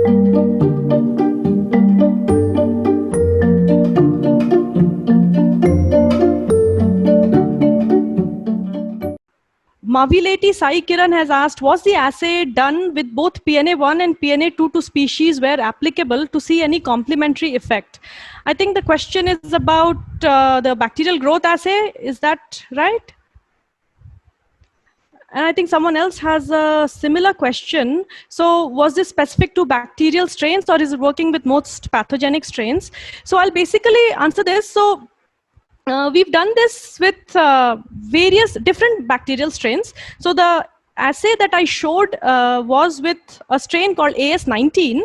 Mavileti Sai Kiran has asked, was the assay done with both PNA1 and PNA2 to species where applicable to see any complementary effect? I think the question is about the bacterial growth assay. Is that right? And I think someone else has a similar question. So was this specific to bacterial strains or is it working with most pathogenic strains? So I'll basically answer this. So we've done this with various different bacterial strains. So the assay that I showed was with a strain called AS19.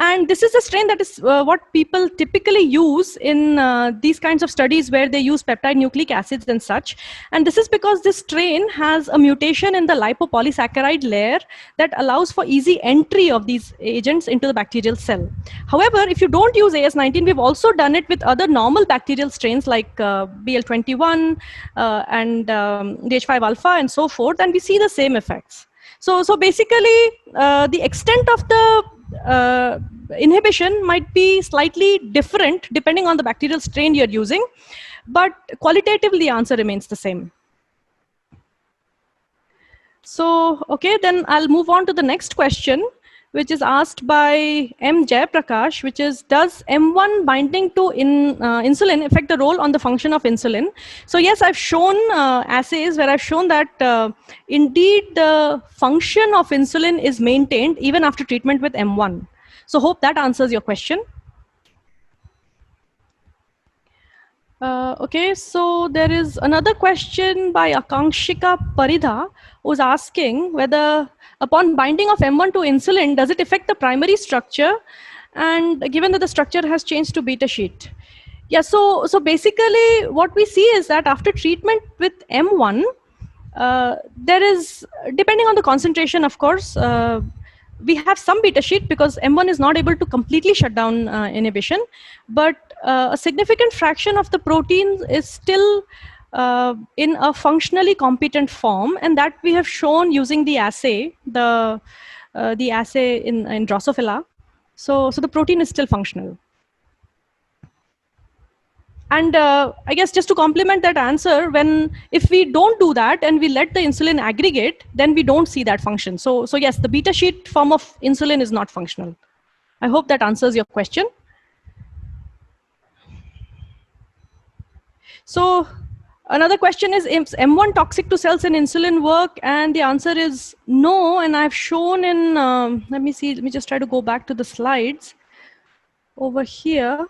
And this is a strain that is what people typically use in these kinds of studies where they use peptide nucleic acids and such. And this is because this strain has a mutation in the lipopolysaccharide layer that allows for easy entry of these agents into the bacterial cell. However, if you don't use AS19, we've also done it with other normal bacterial strains like BL21 and DH5 alpha and so forth, and we see the same effects. So basically, the extent of the inhibition might be slightly different depending on the bacterial strain you're using, but qualitatively the answer remains the same. So, okay, then I'll move on to the next question, which is asked by M. Jayaprakash, which is, does M1 binding to insulin affect the role on the function of insulin? So yes, I've shown assays where I've shown that indeed the function of insulin is maintained even after treatment with M1. So hope that answers your question. Okay, so there is another question by Akankshika Paridha, who's asking whether upon binding of M1 to insulin, does it affect the primary structure? And given that the structure has changed to beta sheet. Yeah, so basically what we see is that after treatment with M1, there is, depending on the concentration, of course, we have some beta sheet because M1 is not able to completely shut down inhibition, but a significant fraction of the protein is still in a functionally competent form, and that we have shown using the assay, the assay in Drosophila. So the protein is still functional. And I guess just to complement that answer, if we don't do that and we let the insulin aggregate, then we don't see that function. So yes, the beta sheet form of insulin is not functional. I hope that answers your question. So another question is M1 toxic to cells and insulin work? And the answer is no. And I've shown in, let me just try to go back to the slides over here.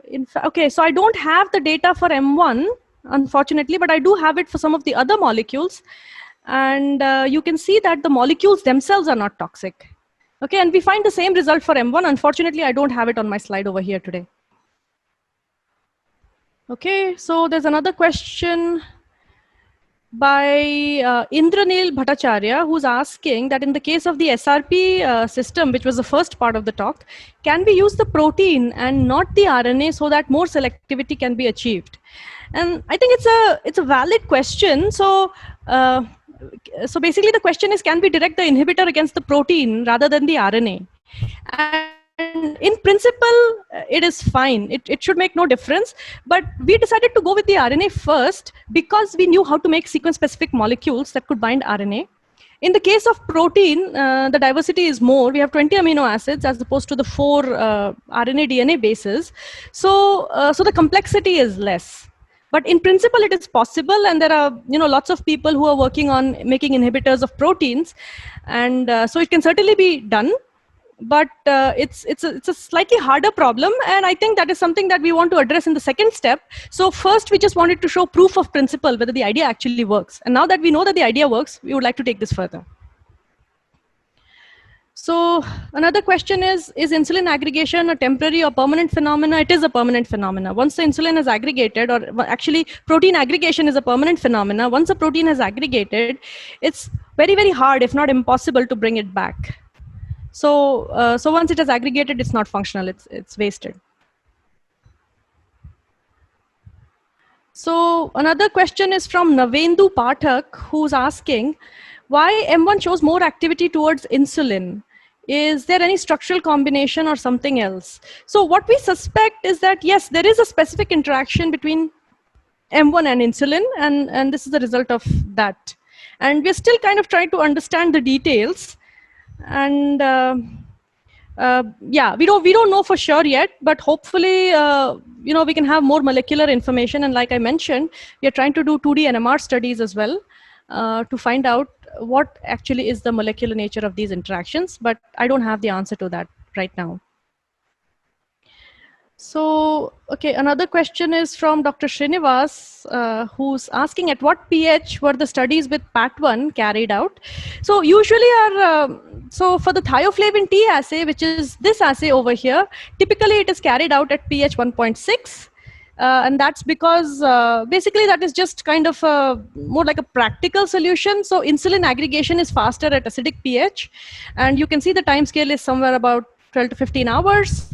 In fact, okay, so I don't have the data for M1, unfortunately, but I do have it for some of the other molecules. And you can see that the molecules themselves are not toxic. Okay, and we find the same result for M1. Unfortunately, I don't have it on my slide over here today. Okay, so there's another question by Indranil Bhattacharya, who's asking that in the case of the SRP system, which was the first part of the talk, can we use the protein and not the RNA so that more selectivity can be achieved? And I think it's a valid question. So basically the question is, can we direct the inhibitor against the protein rather than the RNA? And in principle, it is fine. It should make no difference. But we decided to go with the RNA first because we knew how to make sequence-specific molecules that could bind RNA. In the case of protein, the diversity is more. We have 20 amino acids as opposed to the 4 RNA DNA bases. So the complexity is less. But in principle, it is possible, and there are lots of people who are working on making inhibitors of proteins, and so it can certainly be done. But it's a slightly harder problem, and I think that is something that we want to address in the second step. So first, we just wanted to show proof of principle, whether the idea actually works. And now that we know that the idea works, we would like to take this further. So another question is insulin aggregation a temporary or permanent phenomena? It is a permanent phenomena. Once the insulin is aggregated, or actually protein aggregation is a permanent phenomena. Once a protein has aggregated, it's very, very hard, if not impossible, to bring it back. So once it is aggregated, it's not functional, it's wasted. So another question is from Navendu Pathak, who's asking why M1 shows more activity towards insulin. is there any structural combination or something else? So what we suspect is that, yes, there is a specific interaction between M1 and insulin, and this is the result of that. And we're still kind of trying to understand the details. And yeah, we don't know for sure yet, but hopefully, we can have more molecular information. And like I mentioned, we are trying to do 2D NMR studies as well to find out what actually is the molecular nature of these interactions. But I don't have the answer to that right now. So, okay, another question is from Dr. Srinivas, who's asking at what pH were the studies with PAT1 carried out? So usually so for the thioflavin T assay, which is this assay over here, typically it is carried out at pH 1.6. And that's because basically that is just kind of more like a practical solution. So insulin aggregation is faster at acidic pH. And you can see the time scale is somewhere about 12 to 15 hours.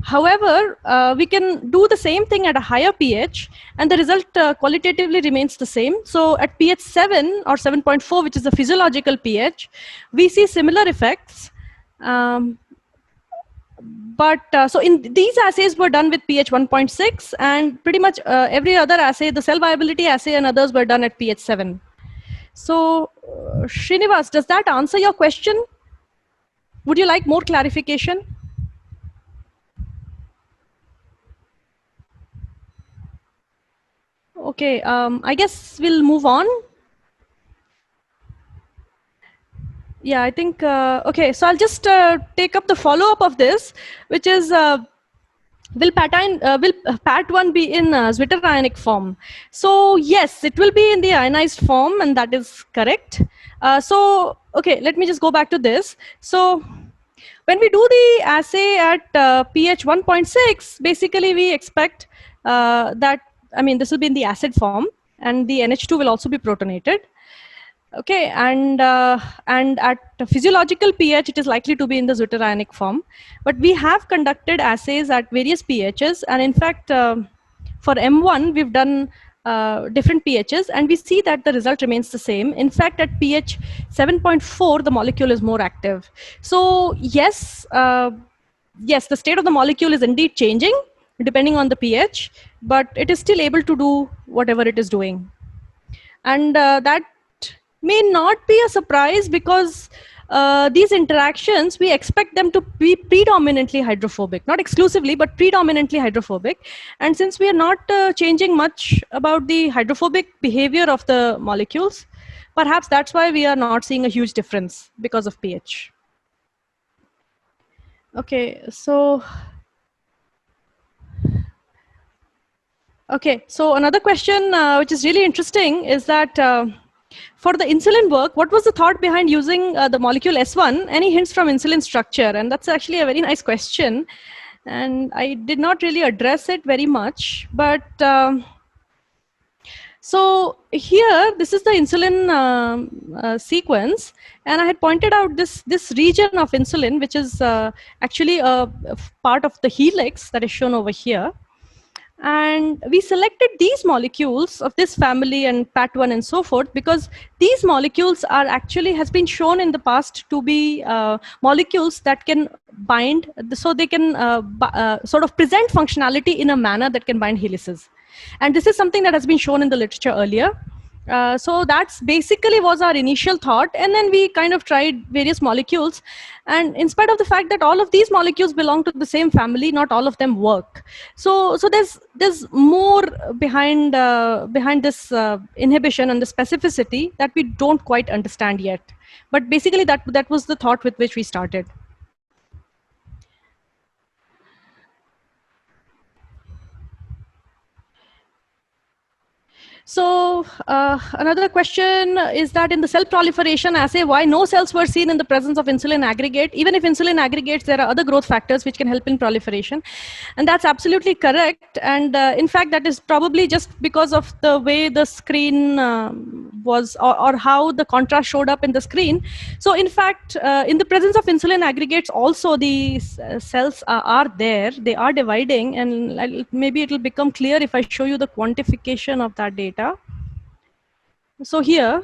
However, we can do the same thing at a higher pH, and the result qualitatively remains the same. So at pH 7 or 7.4, which is the physiological pH, we see similar effects. So in these assays were done with pH 1.6, and pretty much every other assay, the cell viability assay and others were done at pH 7. So Srinivas, does that answer your question? Would you like more clarification? Okay, I guess we'll move on. Yeah, I think, okay, so I'll just take up the follow-up of this, which is, will PAT1 be in zwitterionic form? So yes, it will be in the ionized form, and that is correct. So, okay, let me just go back to this. So when we do the assay at pH 1.6, basically we expect that, I mean, this will be in the acid form, and the NH2 will also be protonated. Okay, and at physiological pH, it is likely to be in the zwitterionic form. But we have conducted assays at various pHs, and in fact, for M1, we've done different pHs, and we see that the result remains the same. In fact, at pH 7.4, the molecule is more active. So yes, yes, the state of the molecule is indeed changing depending on the pH, but it is still able to do whatever it is doing. And that may not be a surprise because these interactions, we expect them to be predominantly hydrophobic, not exclusively, but predominantly hydrophobic. And since we are not changing much about the hydrophobic behavior of the molecules, perhaps that's why we are not seeing a huge difference because of pH. Okay, so another question which is really interesting is that for the insulin work, what was the thought behind using the molecule S1? Any hints from insulin structure? And that's actually a very nice question. And I did not really address it very much. But so here, this is the insulin sequence. And I had pointed out this region of insulin, which is actually a part of the helix that is shown over here. And we selected these molecules of this family and PAT1 and so forth because these molecules are actually has been shown in the past to be molecules that can bind, so they can sort of present functionality in a manner that can bind helices. And this is something that has been shown in the literature earlier. So that's basically was our initial thought, and then we kind of tried various molecules, and in spite of the fact that all of these molecules belong to the same family, not all of them work. So there's more behind this inhibition and the specificity that we don't quite understand yet. But basically that was the thought with which we started. So another question is that in the cell proliferation assay, why no cells were seen in the presence of insulin aggregate? Even if insulin aggregates, there are other growth factors which can help in proliferation. And that's absolutely correct. And in fact, that is probably just because of the way the screen was, or how the contrast showed up in the screen. So in fact, in the presence of insulin aggregates, also the cells are there. They are dividing. And maybe it will become clear if I show you the quantification of that data. So here,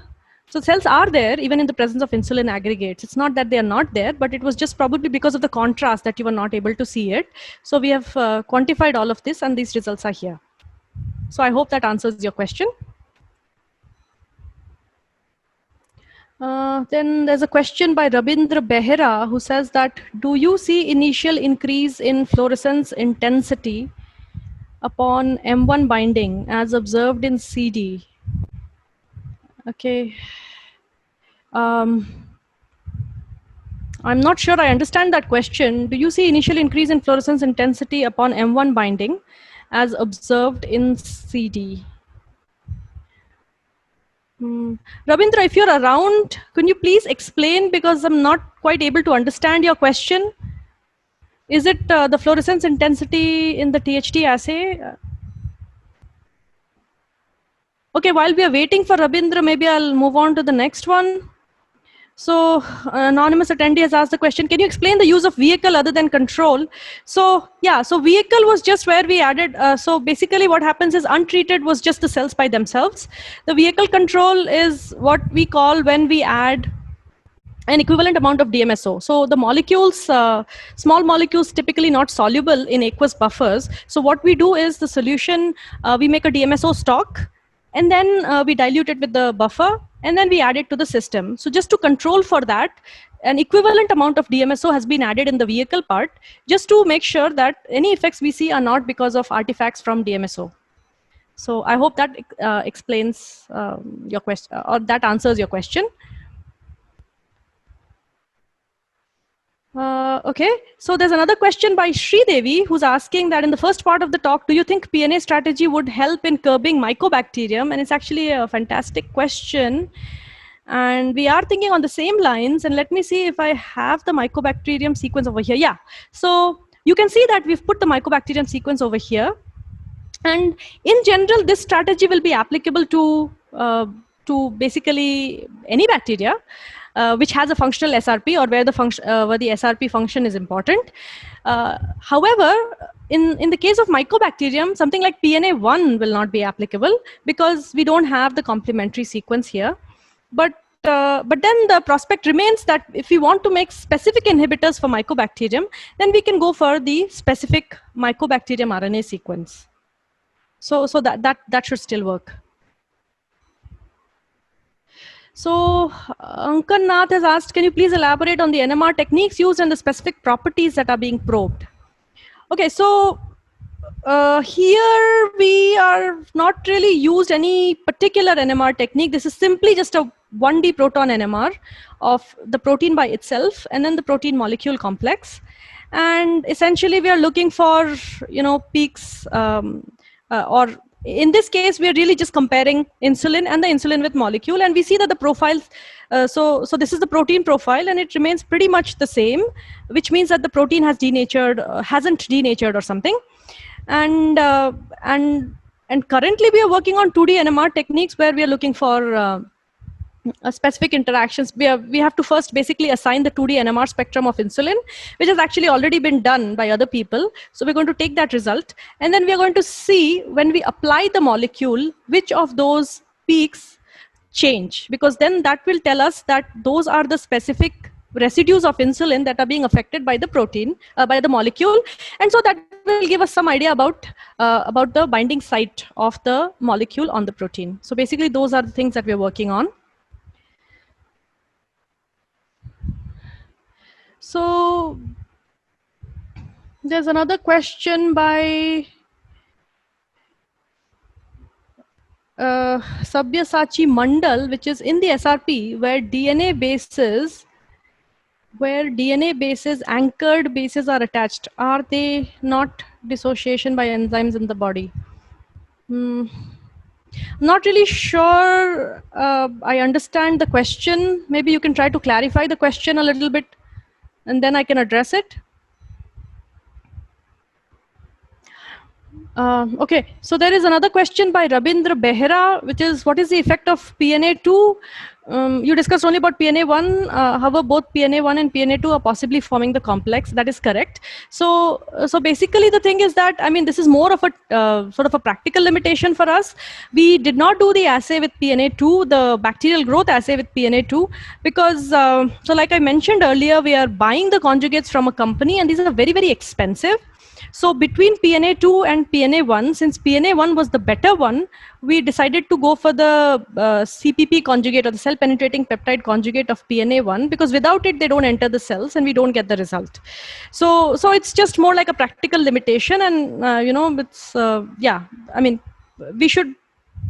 So cells are there even in the presence of insulin aggregates. It's not that they are not there, but it was just probably because of the contrast that you were not able to see it. So we have quantified all of this and these results are here. So I hope that answers your question. Then there's a question by Rabindra Behera who says that, do you see initial increase in fluorescence intensity upon M1 binding as observed in CD? Okay. I'm not sure I understand that question. Do you see initial increase in fluorescence intensity upon M1 binding as observed in CD? Rabindra, if you're around, can you please explain, because I'm not quite able to understand your question. Is it the fluorescence intensity in the THT assay? Okay, while we are waiting for Rabindra, maybe I'll move on to the next one. So anonymous attendee has asked the question, can you explain the use of vehicle other than control? So yeah, so vehicle was just where we added, so basically what happens is untreated was just the cells by themselves. The vehicle control is what we call when we add an equivalent amount of DMSO. So the molecules, small molecules typically not soluble in aqueous buffers. So what we do is the solution, we make a DMSO stock, and then we dilute it with the buffer, and then we add it to the system. So just to control for that, an equivalent amount of DMSO has been added in the vehicle part, just to make sure that any effects we see are not because of artifacts from DMSO. So I hope that explains your question, or that answers your question. Okay, so there's another question by Sri Devi who's asking that in the first part of the talk, do you think PNA strategy would help in curbing mycobacterium? And it's actually a fantastic question. And we are thinking on the same lines. And let me see if I have the mycobacterium sequence over here. Yeah, so you can see that we've put the mycobacterium sequence over here. And in general, this strategy will be applicable to basically any bacteria. Which has a functional SRP, or where the SRP function is important. However, in the case of mycobacterium, something like PNA1 will not be applicable because we don't have the complementary sequence here. But then the prospect remains that if we want to make specific inhibitors for mycobacterium, then we can go for the specific mycobacterium RNA sequence. So that should still work. So Ankan Nath has asked, can you please elaborate on the NMR techniques used and the specific properties that are being probed? Okay, so here we are not really used any particular NMR technique. This is simply just a 1D proton NMR of the protein by itself and then the protein molecule complex. And essentially we are looking for, peaks or in this case, we are really just comparing insulin and the insulin with molecule, and we see that the profiles, so this is the protein profile, and it remains pretty much the same, which means that the protein has denatured, hasn't denatured or something. And currently we are working on 2D NMR techniques where we are looking for specific interactions. We have to first basically assign the 2D NMR spectrum of insulin, which has actually already been done by other people. So we're going to take that result, and then we are going to see when we apply the molecule, which of those peaks change, because then that will tell us that those are the specific residues of insulin that are being affected by the protein, by the molecule. And so that will give us some idea about the binding site of the molecule on the protein. So basically those are the things that we're working on. So there's another question by Sabyasachi Mandal, which is in the SRP, where DNA bases, anchored bases are attached. Are they not dissociation by enzymes in the body? Not really sure I understand the question. Maybe you can try to clarify the question a little bit, and then I can address it. Okay, so there is another question by Rabindra Behra, which is what is the effect of PNA2? You discussed only about PNA1. However, both PNA1 and PNA2 are possibly forming the complex. That is correct. So basically, the thing is that, I mean, this is more of a sort of a practical limitation for us. We did not do the assay with PNA2, the bacterial growth assay with PNA2, because so like I mentioned earlier, we are buying the conjugates from a company, and these are very, very expensive. So between PNA2 and PNA1, since PNA1 was the better one, we decided to go for the CPP conjugate, or the cell penetrating peptide conjugate of PNA1, because without it, they don't enter the cells and we don't get the result. So it's just more like a practical limitation, and it's yeah, I mean, we should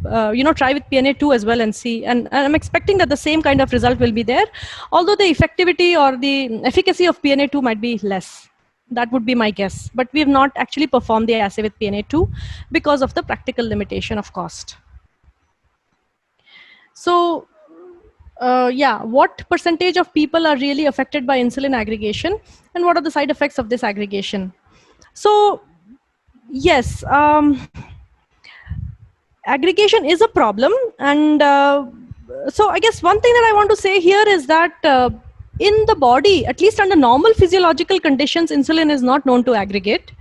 try with PNA2 as well and see. And I'm expecting that the same kind of result will be there, although the effectivity or the efficacy of PNA2 might be less. That would be my guess. But we have not actually performed the assay with PNA2 because of the practical limitation of cost. So yeah, what percentage of people are really affected by insulin aggregation, and what are the side effects of this aggregation? So yes, aggregation is a problem, and so I guess one thing that I want to say here is that in the body, at least under normal physiological conditions, insulin is not known to aggregate.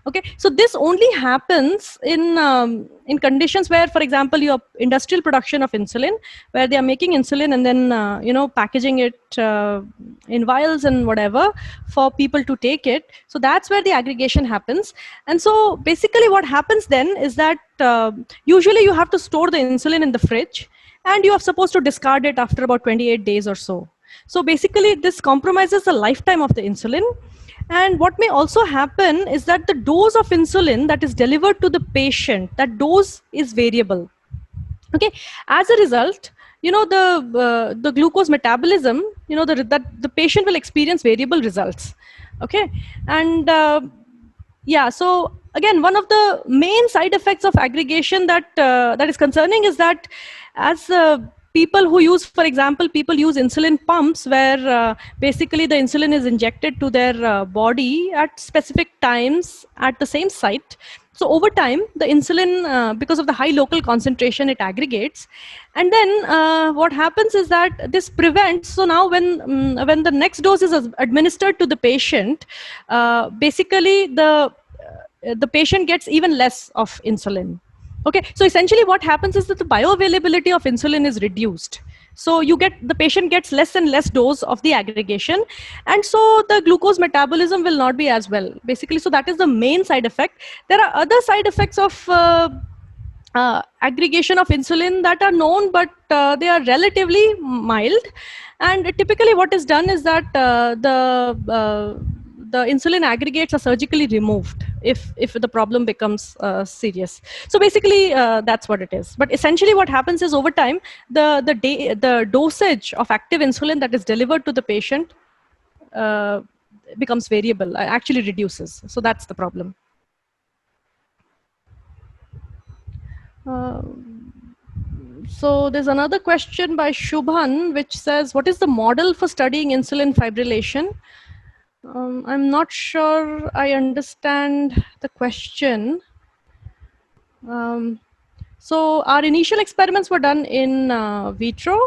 Okay, so this only happens in conditions where, for example, you have industrial production of insulin, where they are making insulin and then packaging it in vials and whatever for people to take it. So that's where the aggregation happens. And so basically what happens then is that usually you have to store the insulin in the fridge, and you are supposed to discard it after about 28 days or so. So basically this compromises the lifetime of the insulin. And what may also happen is that the dose of insulin that is delivered to the patient, that dose is variable. Okay, as a result, the glucose metabolism, that the patient will experience variable results. Okay, and yeah, so again, one of the main side effects of aggregation that is concerning is that as people who use, for example, people use insulin pumps where basically the insulin is injected to their body at specific times at the same site. So over time, the insulin, because of the high local concentration, it aggregates. And then what happens is that this prevents, so now when the next dose is administered to the patient, basically the patient gets even less of insulin. Okay, so essentially what happens is that the bioavailability of insulin is reduced. So the patient gets less and less dose of the aggregation, and so the glucose metabolism will not be as well, basically. So that is the main side effect. There are other side effects of aggregation of insulin that are known, but they are relatively mild. And typically what is done is that the insulin aggregates are surgically removed if the problem becomes serious. So basically that's what it is. But essentially what happens is over time, the dosage of active insulin that is delivered to the patient becomes variable, actually reduces. So that's the problem. So there's another question by Shubhan, which says, what is the model for studying insulin fibrillation? I'm not sure I understand the question. So our initial experiments were done in vitro,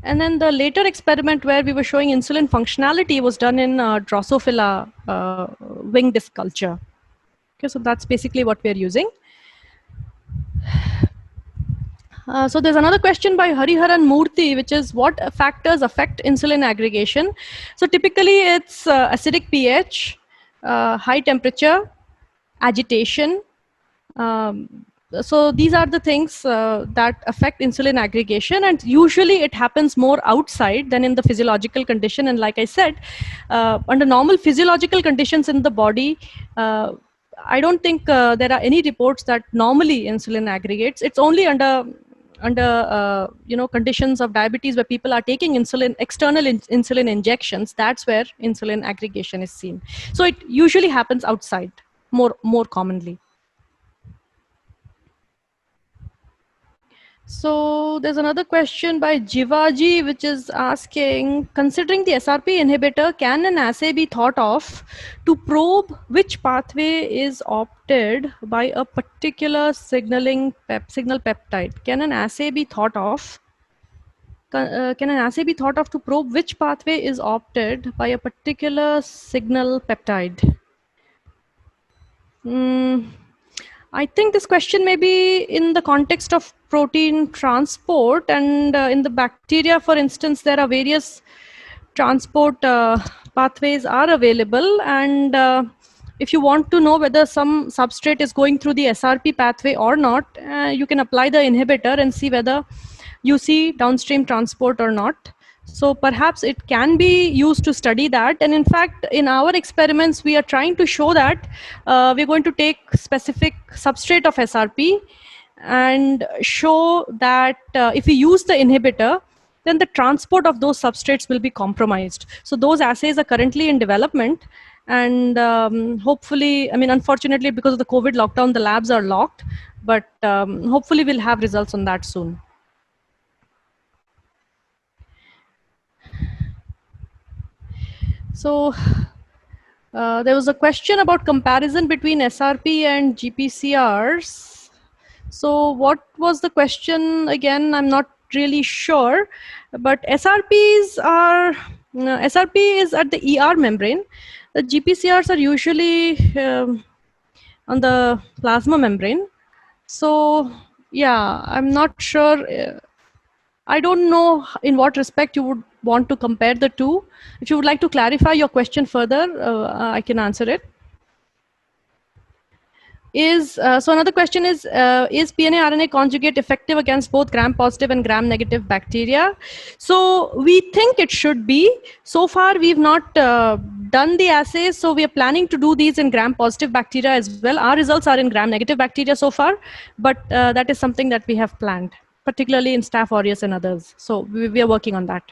and then the later experiment where we were showing insulin functionality was done in Drosophila wing disc culture. Okay, so that's basically what we're using. So there's another question by Hariharan Murthy, which is what factors affect insulin aggregation? So typically it's acidic pH, high temperature, agitation. So these are the things that affect insulin aggregation, and usually it happens more outside than in the physiological condition. And like I said, under normal physiological conditions in the body, I don't think there are any reports that normally insulin aggregates. It's only under conditions of diabetes where people are taking external insulin injections. That's where insulin aggregation is seen. So it usually happens outside more commonly. So there's another question by Jivaji, which is asking, considering the SRP inhibitor, can an assay be thought of to probe which pathway is opted by a particular signal peptide? Can an assay be thought of? Can an assay be thought of to probe which pathway is opted by a particular signal peptide? I think this question may be in the context of protein transport, and in the bacteria, for instance, there are various transport pathways are available, and if you want to know whether some substrate is going through the SRP pathway or not, you can apply the inhibitor and see whether you see downstream transport or not. So perhaps it can be used to study that. And in fact, in our experiments, we are trying to show that we're going to take specific substrate of SRP and show that if we use the inhibitor, then the transport of those substrates will be compromised. So those assays are currently in development. And hopefully, I mean, unfortunately, because of the COVID lockdown, the labs are locked, but hopefully we'll have results on that soon. So there was a question about comparison between SRP and GPCRs. So what was the question again? I'm not really sure, but SRPs are, SRP is at the ER membrane. The GPCRs are usually on the plasma membrane. So yeah, I'm not sure. I don't know in what respect you would want to compare the two. If you would like to clarify your question further, I can answer it. So another question is PNA RNA conjugate effective against both gram-positive and gram-negative bacteria? So we think it should be. So far, we've not done the assays, so we are planning to do these in gram-positive bacteria as well. Our results are in gram-negative bacteria so far, but that is something that we have planned, particularly in Staph aureus and others. So we are working on that.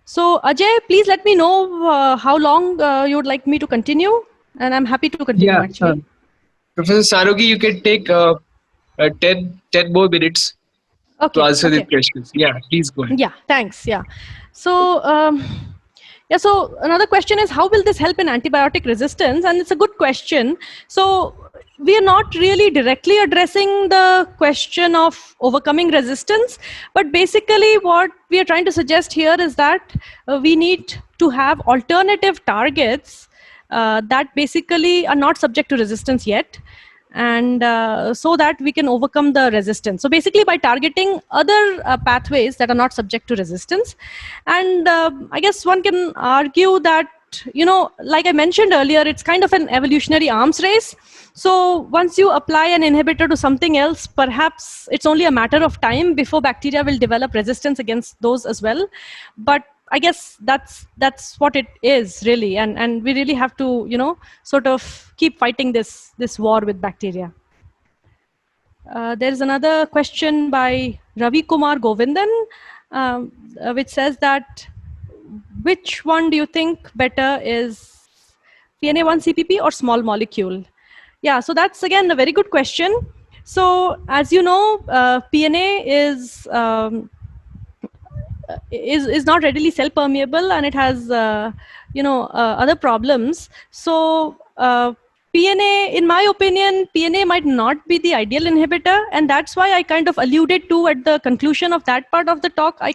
So Ajay, please let me know how long you would like me to continue. And I'm happy to continue, actually. Professor Sarogi, you can take 10 more minutes to answer these questions. Yeah, please go ahead. Yeah, thanks. Yeah. So, so another question is, how will this help in antibiotic resistance? And it's a good question. So we are not really directly addressing the question of overcoming resistance, but basically what we are trying to suggest here is that we need to have alternative targets that basically are not subject to resistance yet, and so that we can overcome the resistance. So basically by targeting other pathways that are not subject to resistance. And I guess one can argue that, you know, like I mentioned earlier, it's kind of an evolutionary arms race. So once you apply an inhibitor to something else, perhaps it's only a matter of time before bacteria will develop resistance against those as well. But I guess that's what it is really, and we really have to, you know, sort of keep fighting this war with bacteria. There is another question by Ravi Kumar Govindan, which says that which one do you think better is PNA1 CPP or small molecule? Yeah, so that's again a very good question. So as you know, PNA is not readily cell permeable, and it has other problems. So PNA, in my opinion, PNA might not be the ideal inhibitor, and that's why I kind of alluded to at the conclusion of that part of the talk. I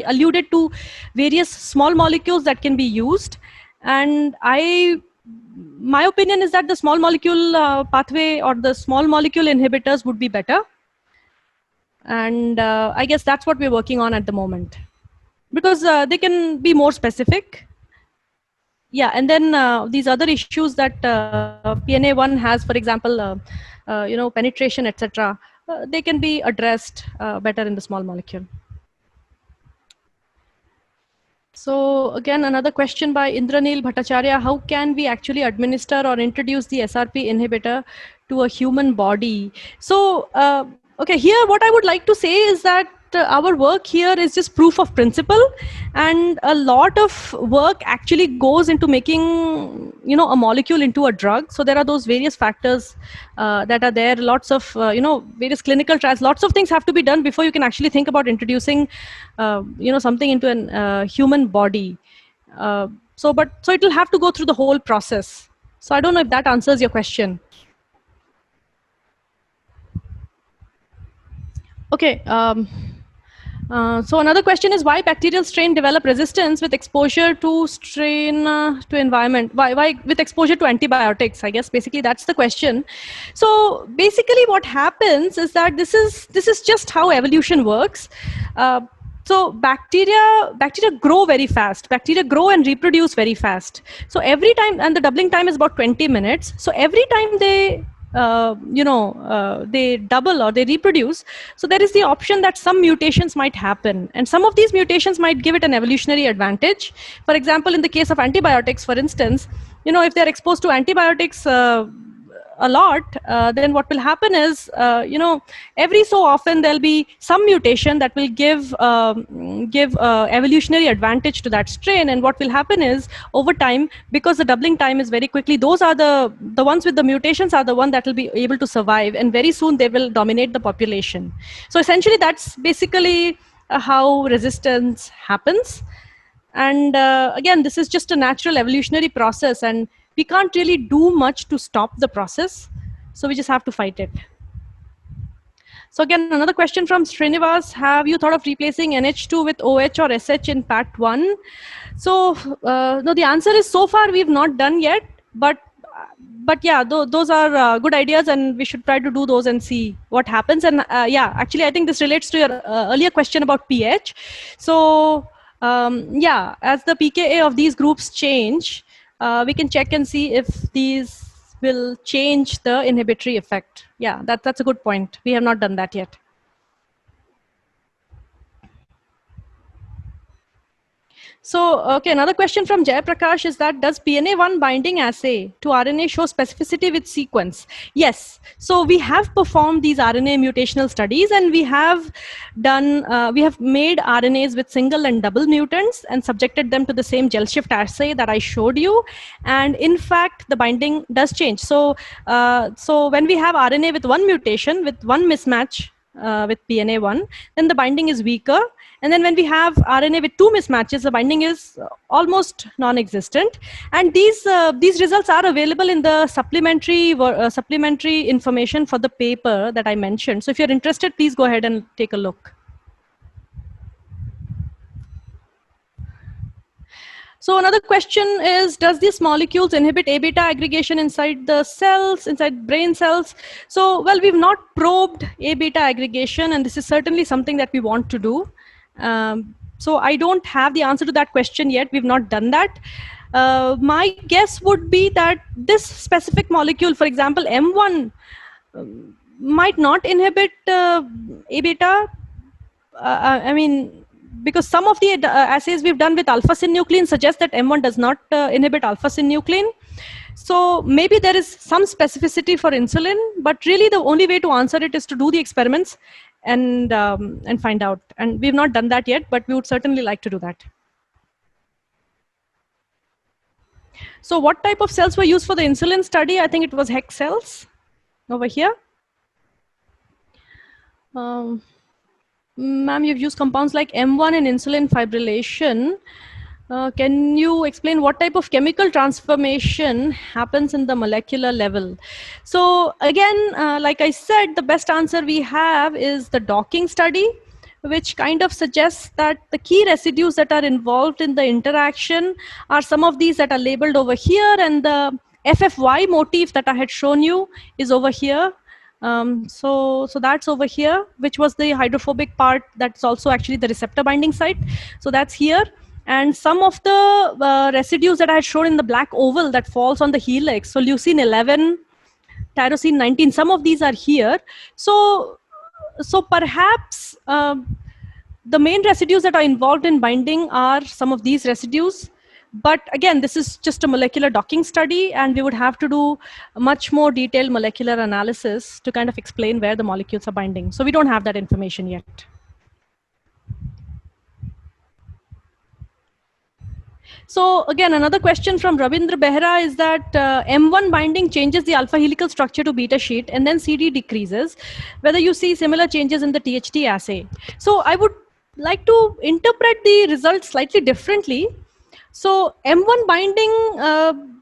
alluded to various small molecules that can be used, and my opinion is that the small molecule pathway or the small molecule inhibitors would be better. And I guess that's what we're working on at the moment, because they can be more specific. Yeah, and then these other issues that PNA1 has, for example, penetration, etc., they can be addressed better in the small molecule. So again, another question by Indranil Bhattacharya: how can we actually administer or introduce the SRP inhibitor to a human body? So okay, here what I would like to say is that our work here is just proof of principle, and a lot of work actually goes into making, you know, a molecule into a drug. So there are those various factors that are there, lots of, you know, various clinical trials, lots of things have to be done before you can actually think about introducing, you know, something into an human body. So it will have to go through the whole process. So I don't know if that answers your question. Okay. So another question is why bacterial strain develop resistance with exposure to strain to environment? Why with exposure to antibiotics? I guess basically that's the question. So basically what happens is that this is just how evolution works. So bacteria grow very fast. Bacteria grow and reproduce very fast. So every time, and the doubling time is about 20 minutes. So every time they they double or they reproduce. So there is the option that some mutations might happen, and some of these mutations might give it an evolutionary advantage. For example, in the case of antibiotics, for instance, you know, if they're exposed to antibiotics a lot, then what will happen is, you know, every so often there'll be some mutation that will give evolutionary advantage to that strain. And what will happen is, over time, because the doubling time is very quickly, those are the ones with the mutations are the one that will be able to survive, and very soon they will dominate the population. So essentially, that's basically how resistance happens. And again, this is just a natural evolutionary process, and we can't really do much to stop the process. So we just have to fight it. So again, another question from Srinivas: have you thought of replacing NH2 with OH or SH in PAT1? So no, the answer is so far we've not done yet, but yeah, those are good ideas, and we should try to do those and see what happens. And yeah, actually, I think this relates to your earlier question about pH. So yeah, as the pKa of these groups change, we can check and see if these will change the inhibitory effect. Yeah, that's a good point. We have not done that yet. So, okay, another question from Jay Prakash is that, does PNA1 binding assay to RNA show specificity with sequence? Yes. So we have performed these RNA mutational studies, and we have done, we have made RNAs with single and double mutants and subjected them to the same gel shift assay that I showed you. And in fact, the binding does change. So, so when we have RNA with one mutation, with one mismatch, with PNA1, then the binding is weaker. And then when we have RNA with two mismatches, the binding is almost non-existent. And these results are available in the supplementary information for the paper that I mentioned. So if you're interested, please go ahead and take a look. So another question is, does these molecules inhibit A-beta aggregation inside the cells, inside brain cells? So, well, we've not probed A-beta aggregation, and this is certainly something that we want to do. So I don't have the answer to that question yet. We've not done that. My guess would be that this specific molecule, for example, M1, might not inhibit A-beta. I mean, because some of the assays we've done with alpha-synuclein suggest that M1 does not inhibit alpha-synuclein. So maybe there is some specificity for insulin, but really the only way to answer it is to do the experiments and find out. And we've not done that yet, but we would certainly like to do that. So what type of cells were used for the insulin study? I think it was HEC cells over here. Ma'am, you've used compounds like M1 in insulin fibrillation. Can you explain what type of chemical transformation happens in the molecular level? So again, like I said, the best answer we have is the docking study, which kind of suggests that the key residues that are involved in the interaction are some of these that are labeled over here, and the FFY motif that I had shown you is over here. So that's over here, which was the hydrophobic part. That's also actually the receptor binding site. So that's here. And some of the residues that I had shown in the black oval that falls on the helix, so leucine 11, tyrosine 19, some of these are here. So perhaps the main residues that are involved in binding are some of these residues. But again, this is just a molecular docking study, and we would have to do a much more detailed molecular analysis to kind of explain where the molecules are binding. So we don't have that information yet. So again, another question from Ravindra Behra is that M1 binding changes the alpha helical structure to beta sheet and then CD decreases. Whether you see similar changes in the THT assay. So I would like to interpret the results slightly differently. So M1 binding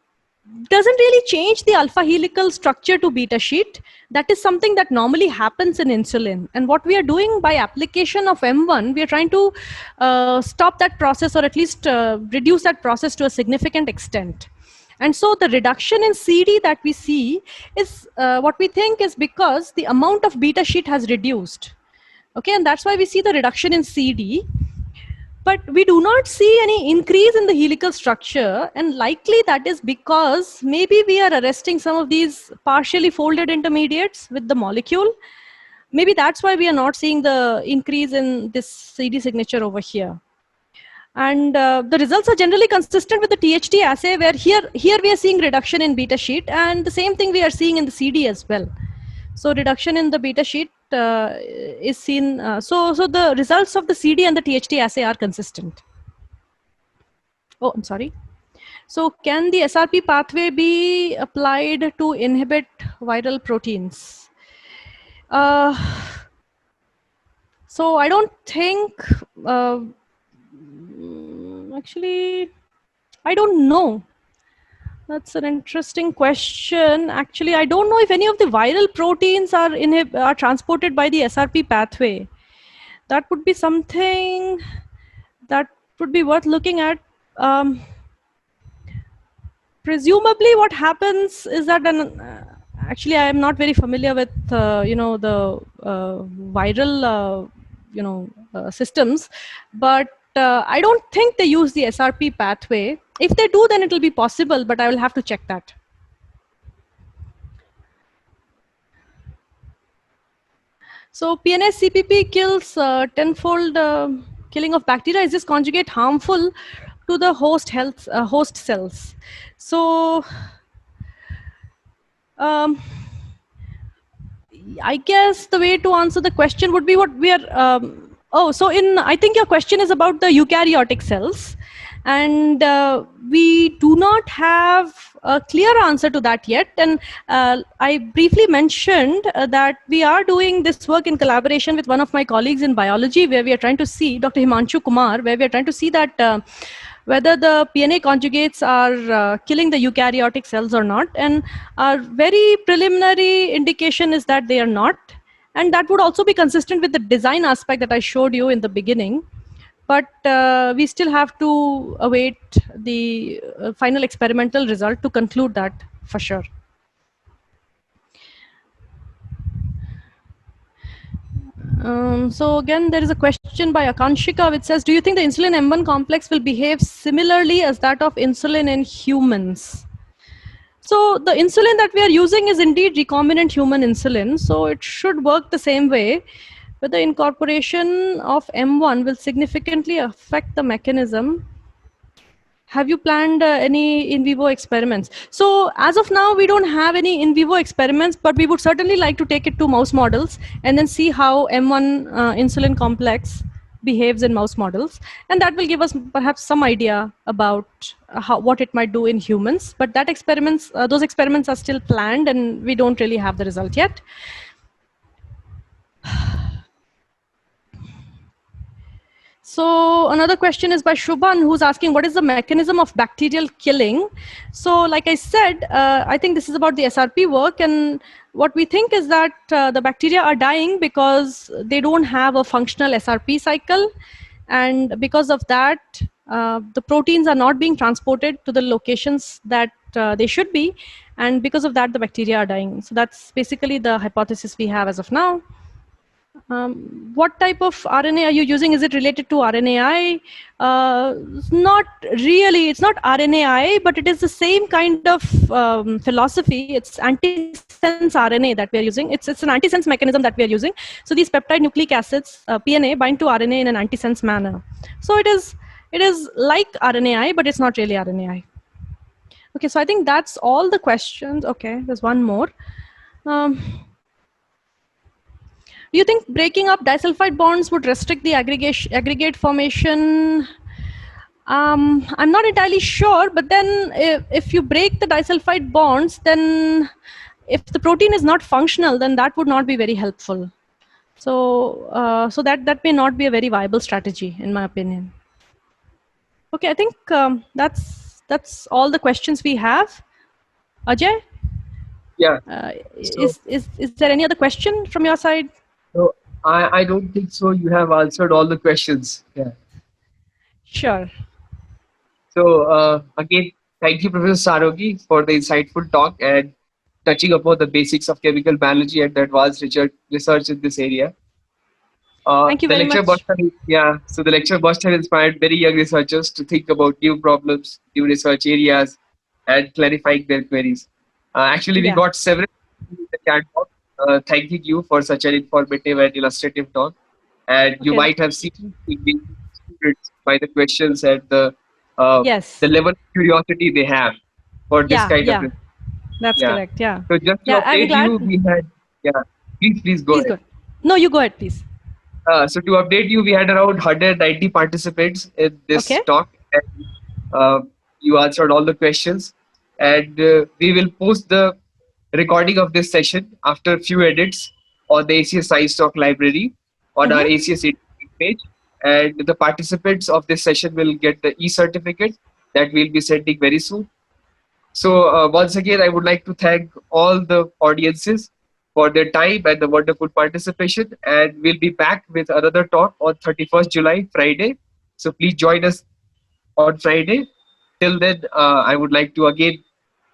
doesn't really change the alpha helical structure to beta sheet. That is something that normally happens in insulin. And what we are doing by application of M1, we are trying to stop that process, or at least reduce that process to a significant extent. And so the reduction in CD that we see is what we think is because the amount of beta sheet has reduced. Okay, and that's why we see the reduction in CD. But we do not see any increase in the helical structure, and likely that is because maybe we are arresting some of these partially folded intermediates with the molecule. Maybe that's why we are not seeing the increase in this CD signature over here. And the results are generally consistent with the THT assay, where here we are seeing reduction in beta sheet, and the same thing we are seeing in the CD as well. So reduction in the beta sheet is seen. So the results of the CD and the THT assay are consistent. Oh, I'm sorry. So can the SRP pathway be applied to inhibit viral proteins? So I don't think, actually, I don't know. That's an interesting question. Actually, I don't know if any of the viral proteins are transported by the SRP pathway. That would be something that would be worth looking at. Presumably, what happens is that actually I am not very familiar with the viral systems, but I don't think they use the SRP pathway. If they do, then it will be possible, but I will have to check that. So PNS CPP kills tenfold killing of bacteria. Is this conjugate harmful to the host cells? So I guess the way to answer the question would be what we are. I think your question is about the eukaryotic cells, and we do not have a clear answer to that yet. And I briefly mentioned that we are doing this work in collaboration with one of my colleagues in biology, where we are trying to see, Dr. Himanshu Kumar, where we are trying to see that whether the PNA conjugates are killing the eukaryotic cells or not. And our very preliminary indication is that they are not. And that would also be consistent with the design aspect that I showed you in the beginning. But we still have to await the final experimental result to conclude that for sure. So again, there is a question by Akanshika which says, do you think the insulin M1 complex will behave similarly as that of insulin in humans? So the insulin that we are using is indeed recombinant human insulin. So it should work the same way, but the incorporation of M1 will significantly affect the mechanism. Have you planned any in vivo experiments? So as of now, we don't have any in vivo experiments, but we would certainly like to take it to mouse models and then see how M1 insulin complex behaves in mouse models. And that will give us perhaps some idea about what it might do in humans. But that those experiments are still planned, and we don't really have the result yet. So another question is by Shubhan, who's asking, what is the mechanism of bacterial killing? So like I said, I think this is about the SRP work. And what we think is that the bacteria are dying because they don't have a functional SRP cycle. And because of that, the proteins are not being transported to the locations that they should be. And because of that, the bacteria are dying. So that's basically the hypothesis we have as of now. What type of RNA are you using? Is it related to RNAi? Not really. It's not RNAi, but it is the same kind of philosophy. It's antisense RNA that we are using. It's an antisense mechanism that we are using. So these peptide nucleic acids, PNA, bind to RNA in an antisense manner. So it is like RNAi, but it's not really RNAi. Okay, so I think that's all the questions. Okay, there's one more. Do you think breaking up disulfide bonds would restrict the aggregate formation? I'm not entirely sure, but then if you break the disulfide bonds, then if the protein is not functional, then that would not be very helpful. So that may not be a very viable strategy, in my opinion. Okay, I think that's all the questions we have. Ajay, Yeah. is there any other question from your side? So I don't think so. You have answered all the questions. Yeah. Sure. So again, thank you, Professor Sarogi, for the insightful talk and touching upon the basics of chemical biology and the advanced research in this area. Thank you The very lecture much. so the lecture must have inspired many young researchers to think about new problems, new research areas, and clarifying their queries. Actually, we Yeah. got several in the chat box thanking you for such an informative and illustrative talk. And you Okay. might have seen engaging students by the questions and Yes. the level of curiosity they have for this Yeah. kind of Yeah. research. That's Yeah. correct. Yeah. So just to Yeah. I'm update glad. you, we had please go Please ahead. go. No, you go ahead, please. So to update you, we had around 190 participants in this Okay. talk, and you answered all the questions. And we will post the recording of this session after a few edits on the ACS Science Talk library on our Mm-hmm. ACS page. And the participants of this session will get the e-certificate that we'll be sending very soon. So once again, I would like to thank all the audiences for their time and the wonderful participation. And we'll be back with another talk on 31st July, Friday. So please join us on Friday. Till then, I would like to again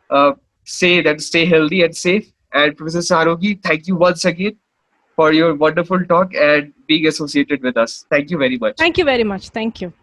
uh, say that stay healthy and safe. And Professor Sarogi, thank you once again for your wonderful talk and being associated with us. Thank you very much. Thank you very much. Thank you.